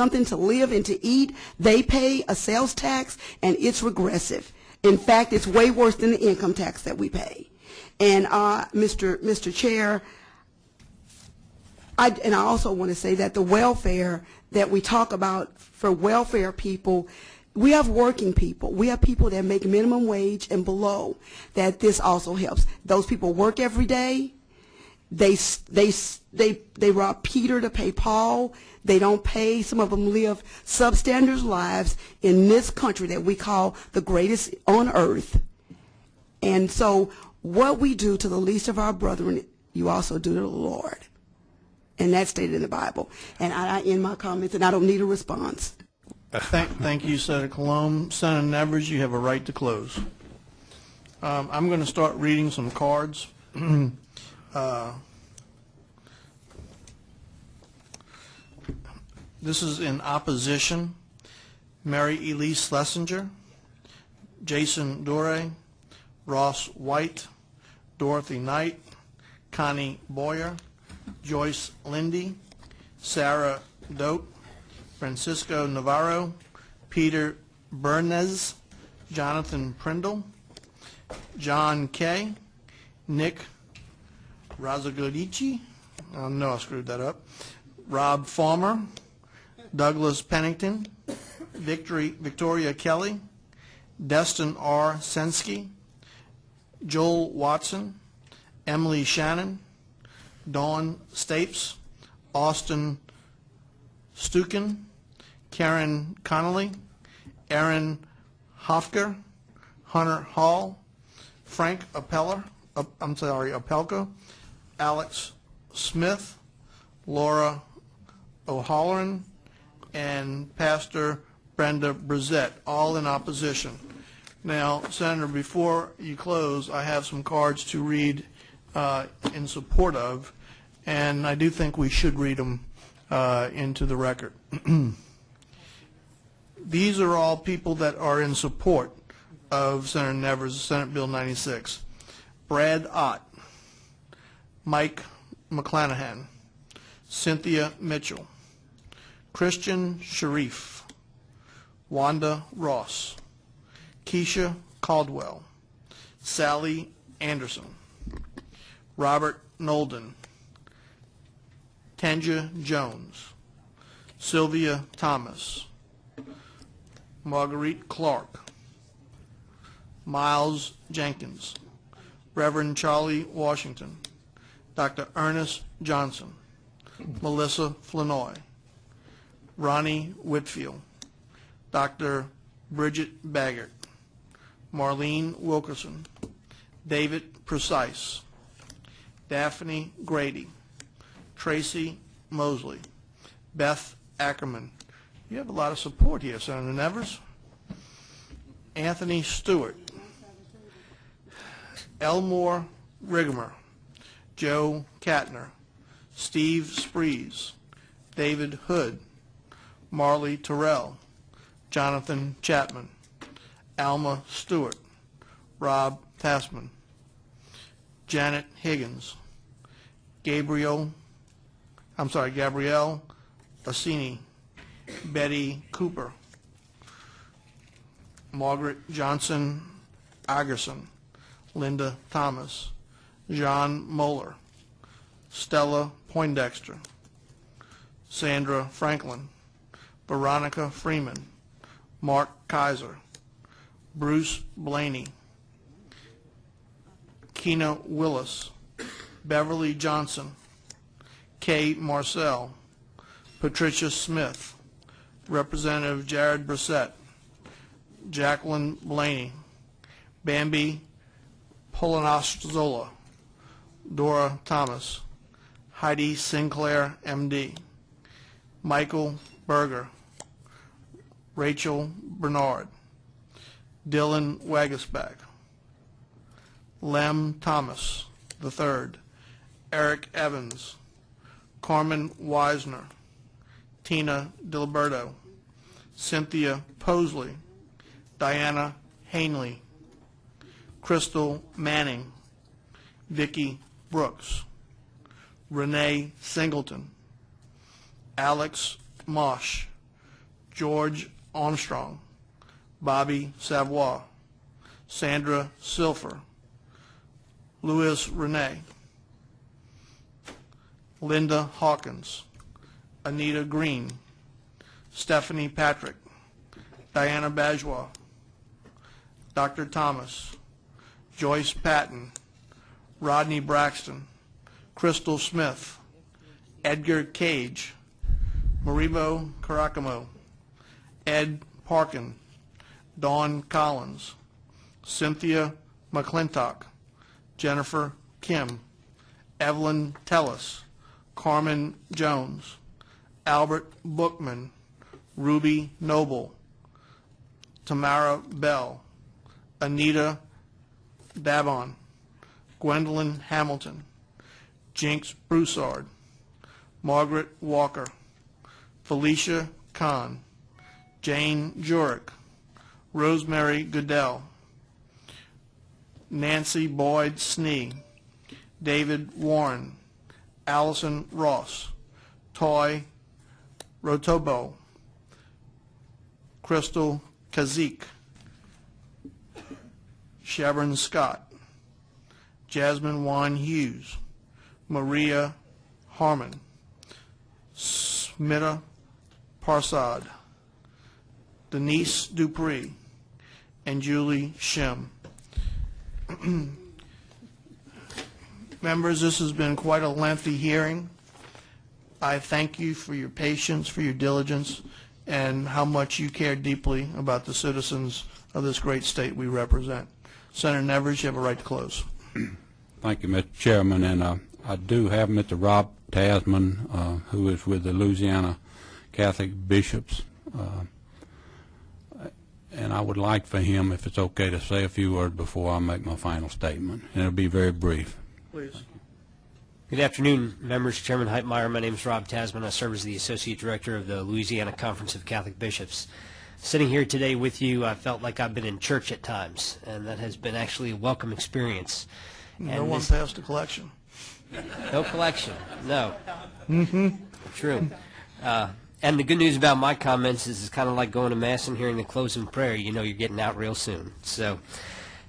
something to live and to eat, they pay a sales tax, and it's regressive. In fact, it's way worse than the income tax that we pay. And Mr. Chair, I also want to say that the welfare that we talk about for welfare people, we have working people. We have people that make minimum wage and below, that this also helps. Those people work every day. They rob Peter to pay Paul. They don't pay. Some of them live substandard lives in this country that we call the greatest on earth. And so what we do to the least of our brethren, you also do to the Lord. And that's stated in the Bible. And I end my comments, and I don't need a response. Thank you, Senator Colomb. Senator Nevers, you have a right to close. I'm going to start reading some cards. This is in opposition: Mary Elise Schlesinger, Jason Dore, Ross White, Dorothy Knight, Connie Boyer, Joyce Lindy, Sarah Dote, Francisco Navarro, Peter Bernes, Jonathan Prindle, John Kay, Nick Razagodici, oh no, I screwed that up, Rob Farmer, Douglas Pennington, Victoria Kelly, Destin R. Sensky, Joel Watson, Emily Shannon, Dawn Stapes, Austin Stukin, Karen Connolly, Aaron Hofker, Hunter Hall, Frank Apelko, Alex Smith, Laura O'Halloran, and Pastor Brenda Brissett, all in opposition. Now, Senator, before you close, I have some cards to read in support of, and I do think we should read them into the record. These are all people that are in support of Senator Nevers' Senate Bill 96. Brad Ott, Mike McClanahan, Cynthia Mitchell, Christian Sharif, Wanda Ross, Keisha Caldwell, Sally Anderson, Robert Nolden, Tanja Jones, Sylvia Thomas, Marguerite Clark, Miles Jenkins, Reverend Charlie Washington, Dr. Ernest Johnson, Melissa Flanoy, Ronnie Whitfield, Dr. Bridget Baggert, Marlene Wilkerson, David Precise, Daphne Grady, Tracy Mosley, Beth Ackerman. You have a lot of support here, Senator Nevers. Anthony Stewart, Elmore Rigamer, Joe Katner, Steve Sprees, David Hood, Marley Terrell, Jonathan Chapman, Alma Stewart, Rob Tassman, Janet Higgins, Gabrielle Assini, Betty Cooper, Margaret Johnson Agerson, Linda Thomas, John Moeller, Stella Poindexter, Sandra Franklin, Veronica Freeman, Mark Kaiser, Bruce Blaney, Keena Willis, Beverly Johnson, Kay Marcel, Patricia Smith, Representative Jared Brissett, Jacqueline Blaney, Bambi Polonaszola, Dora Thomas, Heidi Sinclair, M.D., Michael Berger, Rachel Bernard, Dylan Wagesback, Lem Thomas III, Eric Evans, Carmen Wisner, Tina Diliberto, Cynthia Posley, Diana Hanley, Crystal Manning, Vicki Brooks, Renee Singleton, Alex Mosh, George Armstrong, Bobby Savoy, Sandra Silfer, Louis Renee, Linda Hawkins, Anita Green, Stephanie Patrick, Diana Bajwa, Dr. Thomas, Joyce Patton, Rodney Braxton, Crystal Smith, Edgar Cage, Maribo Caracamo, Ed Parkin, Dawn Collins, Cynthia McClintock, Jennifer Kim, Evelyn Tellis, Carmen Jones, Albert Bookman, Ruby Noble, Tamara Bell, Anita Dabon, Gwendolyn Hamilton, Jinx Broussard, Margaret Walker, Felicia Kahn, Jane Jurek, Rosemary Goodell, Nancy Boyd Snee, David Warren, Allison Ross, Toy Rotobo, Crystal Kazik, Sharon Scott, Jasmine Wine Hughes, Maria Harmon, Smita Parsad, Denise Dupree, and Julie Shim. Members, this has been quite a lengthy hearing. I thank you for your patience, for your diligence, and how much you care deeply about the citizens of this great state we represent. Senator Nevers, you have a right to close. Thank you, Mr. Chairman. And I do have Mr. Rob Tasman, who is with the Louisiana Catholic Bishops. And I would like for him, if it's okay, to say a few words before I make my final statement. And it'll be very brief. Please. Good afternoon, members. Chairman Heitmeyer. My name is Rob Tasman. I serve as the Associate Director of the Louisiana Conference of Catholic Bishops. Sitting here today with you, I felt like I've been in church at times, and that has been actually a welcome experience. No one passed a collection. No collection, no. True. And the good news about my comments is it's kind of like going to Mass and hearing the closing prayer. You know you're getting out real soon. So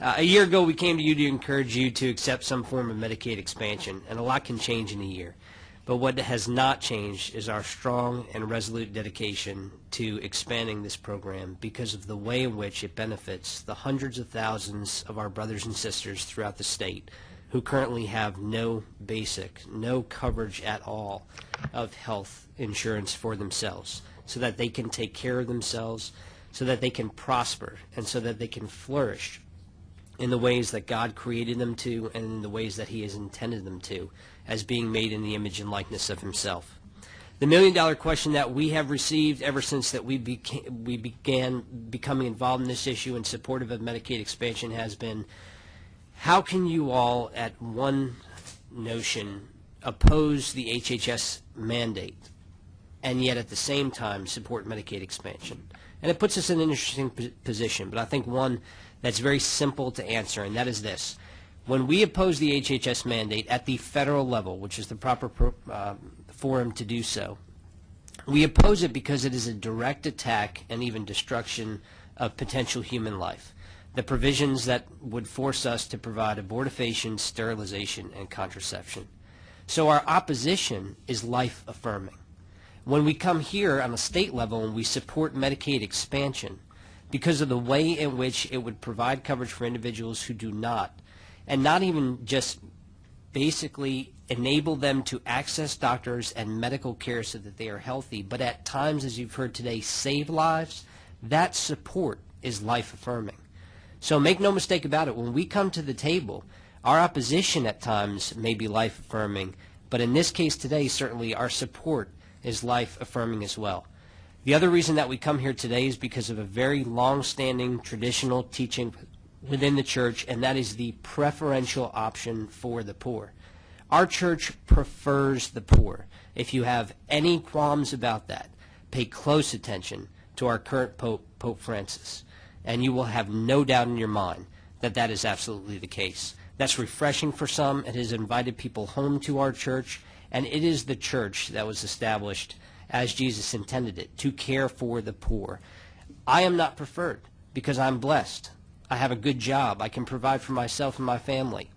a year ago, we came to you to encourage you to accept some form of Medicaid expansion, and a lot can change in a year. But what has not changed is our strong and resolute dedication to expanding this program because of the way in which it benefits the hundreds of thousands of our brothers and sisters throughout the state who currently have no coverage at all of health insurance for themselves, so that they can take care of themselves, so that they can prosper, and so that they can flourish in the ways that God created them to and in the ways that He has intended them to, as being made in the image and likeness of Himself. The million-dollar question that we have received ever since that we began becoming involved in this issue and supportive of Medicaid expansion has been, how can you all, at one notion, oppose the HHS mandate and yet at the same time support Medicaid expansion? And it puts us in an interesting position, but I think one that's very simple to answer, and that is this. When we oppose the HHS mandate at the federal level, which is the proper forum to do so, we oppose it because it is a direct attack and even destruction of potential human life. The provisions that would force us to provide abortifacient, sterilization, and contraception. So our opposition is life-affirming. When we come here on a state level and we support Medicaid expansion because of the way in which it would provide coverage for individuals who do not, and not even just basically enable them to access doctors and medical care so that they are healthy, but at times, as you've heard today, save lives, that support is life-affirming. So make no mistake about it, when we come to the table, our opposition at times may be life-affirming, but in this case today, certainly our support is life-affirming as well. The other reason that we come here today is because of a very long-standing traditional teaching within the church, and that is the preferential option for the poor. Our church prefers the poor. If you have any qualms about that, pay close attention to our current Pope, Pope Francis, and you will have no doubt in your mind that that is absolutely the case. That's refreshing for some. It has invited people home to our church, and it is the church that was established as Jesus intended it, to care for the poor. I am not preferred because I'm blessed. I have a good job. I can provide for myself and my family.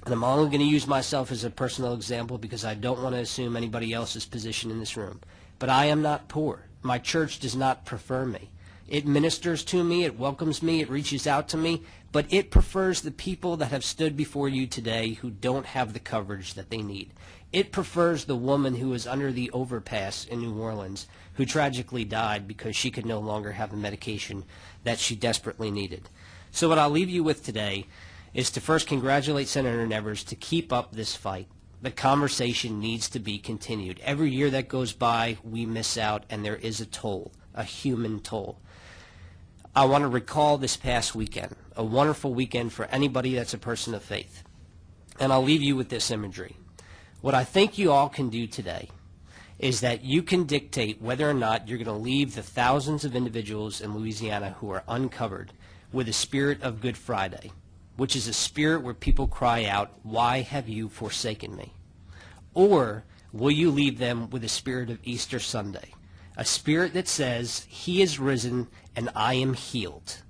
And I'm only going to use myself as a personal example because I don't want to assume anybody else's position in this room. But I am not poor. My church does not prefer me. It ministers to me, it welcomes me, it reaches out to me, but it prefers the people that have stood before you today who don't have the coverage that they need. It prefers the woman who was under the overpass in New Orleans who tragically died because she could no longer have the medication that she desperately needed. So what I'll leave you with today is to first congratulate Senator Nevers to keep up this fight. The conversation needs to be continued. Every year that goes by, we miss out, and there is a toll, a human toll. I want to recall this past weekend, a wonderful weekend for anybody that's a person of faith. And I'll leave you with this imagery. What I think you all can do today is that you can dictate whether or not you're going to leave the thousands of individuals in Louisiana who are uncovered with a spirit of Good Friday, which is a spirit where people cry out, "Why have you forsaken me?" Or will you leave them with a spirit of Easter Sunday, a spirit that says, "He is risen and I am healed"?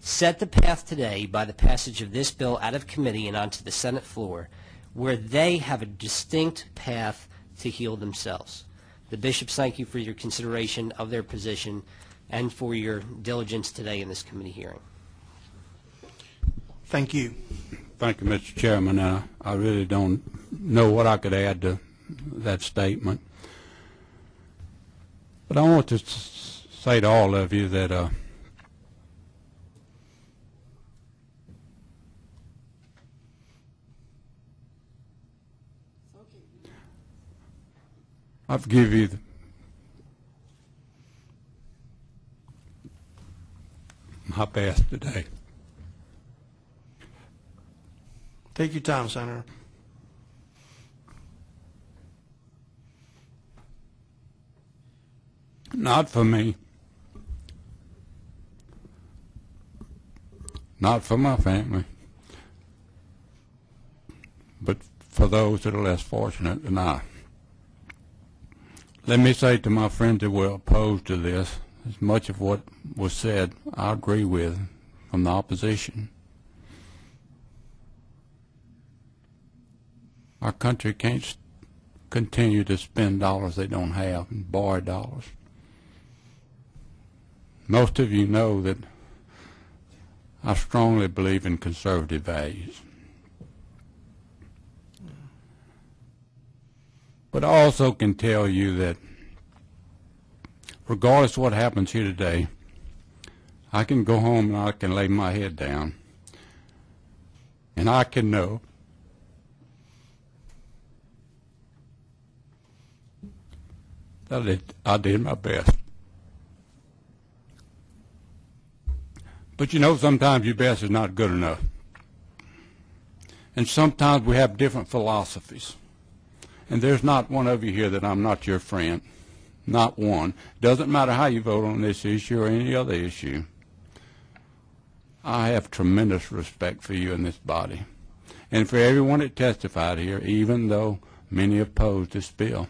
Set the path today by the passage of this bill out of committee and onto the Senate floor, where they have a distinct path to heal themselves. The bishops thank you for your consideration of their position and for your diligence today in this committee hearing. Thank you. Thank you, Mr. Chairman. I really don't know what I could add to that statement. But I want to say to all of you that I forgive you my best today. Take your time, Senator. Not for me. Not for my family. But for those that are less fortunate than I. Let me say to my friends that were opposed to this, as much of what was said I agree with from the opposition. Our country can't continue to spend dollars they don't have and borrow dollars. Most of you know that I strongly believe in conservative values. But I also can tell you that regardless of what happens here today, I can go home and I can lay my head down and I can know that I did my best. But you know, sometimes your best is not good enough. And sometimes we have different philosophies. And there's not one of you here that I'm not your friend. Not one. Doesn't matter how you vote on this issue or any other issue. I have tremendous respect for you in this body. And for everyone that testified here, even though many opposed this bill.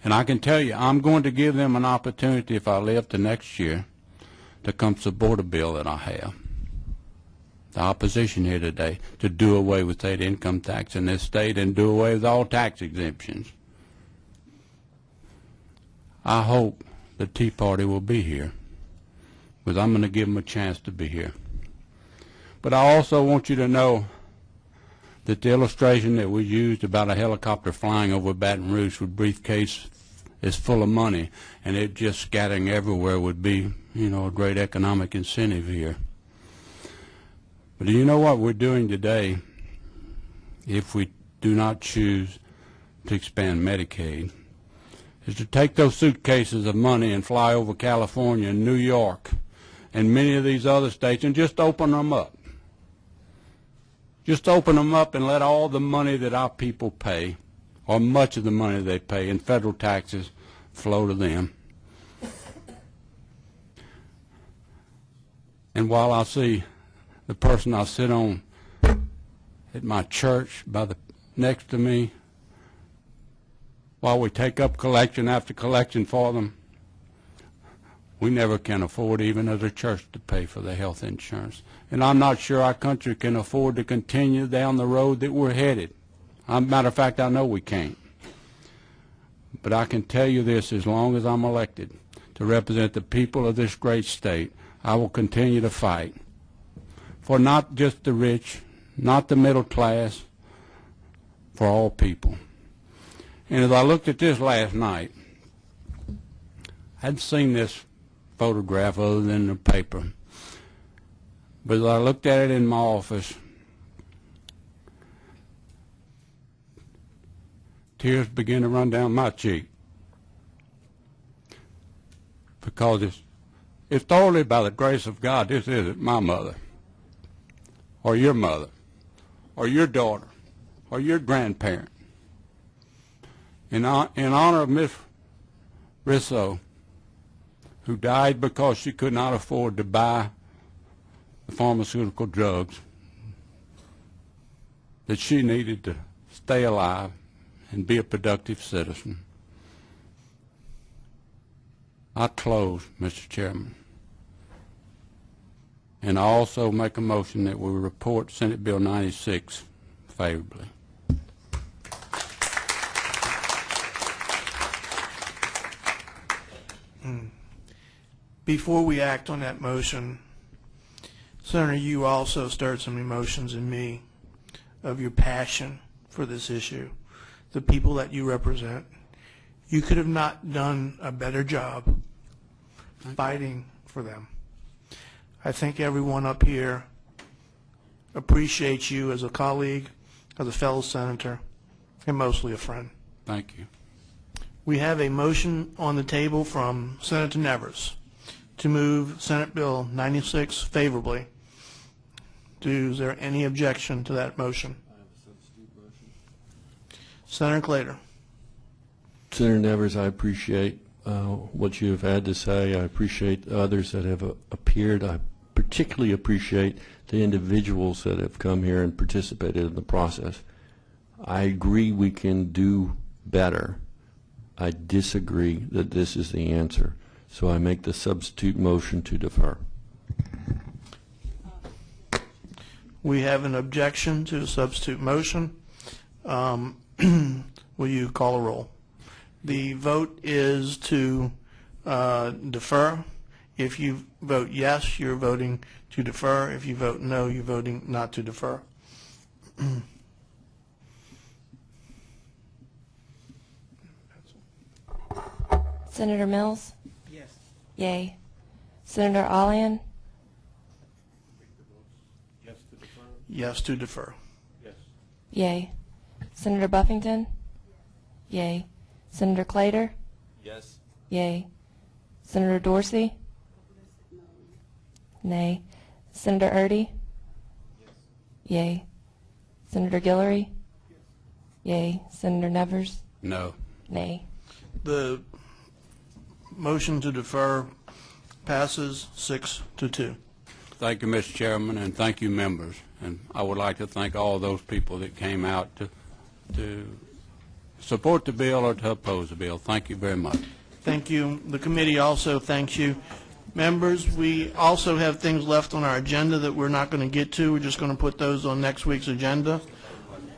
And I can tell you, I'm going to give them an opportunity if I live to next year to come support a bill that I have. The opposition here today to do away with state income tax in this state and do away with all tax exemptions. I hope the Tea Party will be here, because I'm going to give them a chance to be here. But I also want you to know that the illustration that we used about a helicopter flying over Baton Rouge with briefcase is full of money and it just scattering everywhere would be, you know, a great economic incentive here. But do you know what we're doing today if we do not choose to expand Medicaid? Is to take those suitcases of money and fly over California and New York and many of these other states and just open them up. Just open them up and let all the money that our people pay, or much of the money they pay in federal taxes, flow to them. And while I see the person I sit on at my church next to me, while we take up collection after collection for them, we never can afford, even as a church, to pay for the health insurance. And I'm not sure our country can afford to continue down the road that we're headed. Matter of fact, I know we can't. But I can tell you this, as long as I'm elected to represent the people of this great state, I will continue to fight for not just the rich, not the middle class, for all people. And as I looked at this last night, I hadn't seen this photograph other than in the paper. But as I looked at it in my office, tears began to run down my cheek. Because if thoroughly by the grace of God, this isn't my mother, or your mother, or your daughter, or your grandparent. In honor of Miss Risso, who died because she could not afford to buy the pharmaceutical drugs that she needed to stay alive and be a productive citizen. I close, Mr. Chairman. And I also make a motion that we report Senate Bill 96 favorably. Before we act on that motion, Senator, you also stirred some emotions in me of your passion for this issue, the people that you represent. You could have not done a better job fighting for them. I think everyone up here appreciates you as a colleague, as a fellow senator, and mostly a friend. Thank you. We have a motion on the table from Senator Nevers to move Senate Bill 96 favorably. Is there any objection to that motion? I have a substitute motion. Senator Claytor. Senator Nevers, I appreciate what you have had to say. I appreciate others that have appeared. I particularly appreciate the individuals that have come here and participated in the process. I agree we can do better. I disagree that this is the answer. So I make the substitute motion to defer. We have an objection to the substitute motion. Will you call a roll? The vote is to defer. If you vote yes, you're voting to defer. If you vote no, you're voting not to defer. Senator Mills? Yes. Yay. Senator Allian? Yes to defer. Yes to defer. Yes. Yay. Senator Buffington? Yay. Senator Claytor? Yes. Yay. Senator Dorsey? Nay. Senator Erdey? Yes. Yay. Senator Guillory? Yes. Yay. Senator Nevers? No. Nay. The motion to defer passes 6-2. Thank you, Mr. Chairman, and thank you, members. And I would like to thank all those people that came out to support the bill or to oppose the bill. Thank you very much. Thank you. The committee also thanks you. Members, we also have things left on our agenda that we're not going to get to. We're just going to put those on next week's agenda.